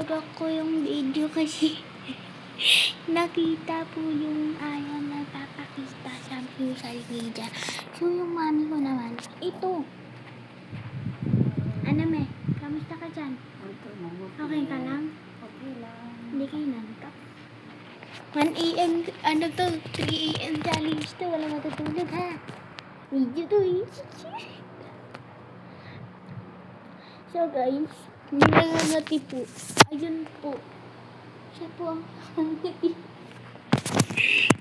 tinulog ko yung video kasi nakita po yung ayaw na papakita sa social media. So yung mami ko naman, ito. Ano me? Kamusta ka dyan? Okay ka lang? Okay lang. Hindi kayo nantok? 1 AM, ano to? 3 AM challenge to. Wala matutulog ha. Video to eh. So guys, may nangangati po. Ayun po. Siya po ang nangangati.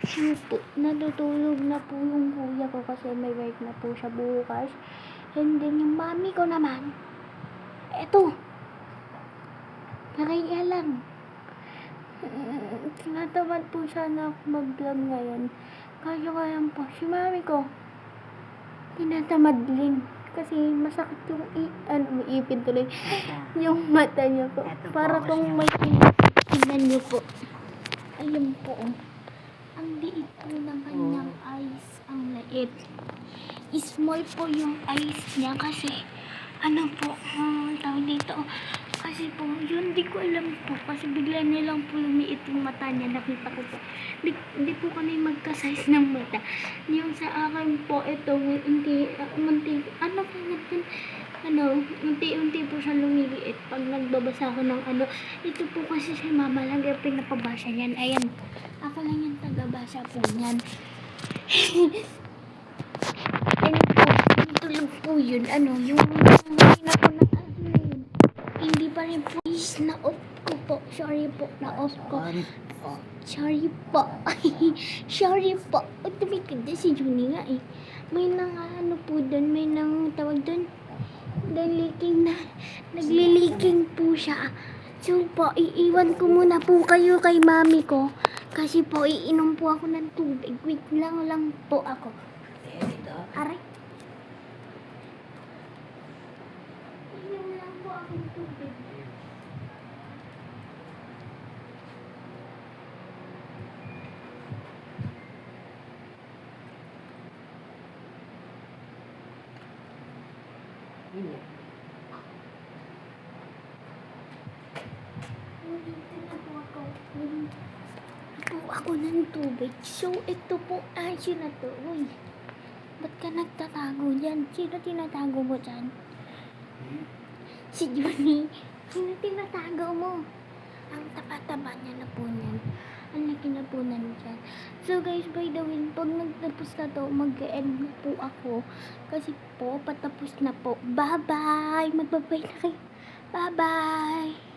Siya po. Natutulog na po yung kuya ko kasi may work na po siya bukas. And then yung mami ko naman, eto. Nakaya lang. Tinatamad po siya na mag-vlog ngayon. Kaya po, si mami ko, tinatamad din. Kasi masakit yung ipin tuloy. Yung mata niya po. Para kung may tingnan niyo po. Ayun po. Ang liit po ng kanyang eyes. Ang liit. Small po yung eyes niya kasi ano po, tawag dito. Kasi po, yun di ko alam po. Kasi bigla nilang po lumiit yung mata niya. Nakita ko po. Di po kami magka-size ng mata. Yung sa akin po, ito, unti, unti po siya lumiliit pag nagbabasa ako ng ano. Ito po kasi si mama lang yung pinapabasa niyan. Ayan po. Ako lang yung tagabasa po niyan. Ayun po, tulog po yun. Yung mahina po na yun. Hindi pa rin po. Na-off ko po. Sorry po, na-off ko. Sorry po. Sorry po. Tumikid din si Junie nga eh. May po doon. May tawag doon. Nagliliking po siya. So po, iiwan ko muna po kayo kay mami ko. Kasi po, iinom po ako ng tubig. Wait lang po ako. Aray. Iinom lang po ako ng tubig. Dito na po ako. Po ako ng tubig. So, ito po, sino na to? Uy, ba't ka nagtatago dyan? Sino tinatago mo dyan? Si Junie. Sino tinatago mo? Ang taba-taba niya na po niyan. Ang laki na po na dyan. So guys, by the way, pag nagtapos na to, mag-end na po ako. Kasi po, patapos na po. Bye-bye! Magbabay na kayo. Bye-bye!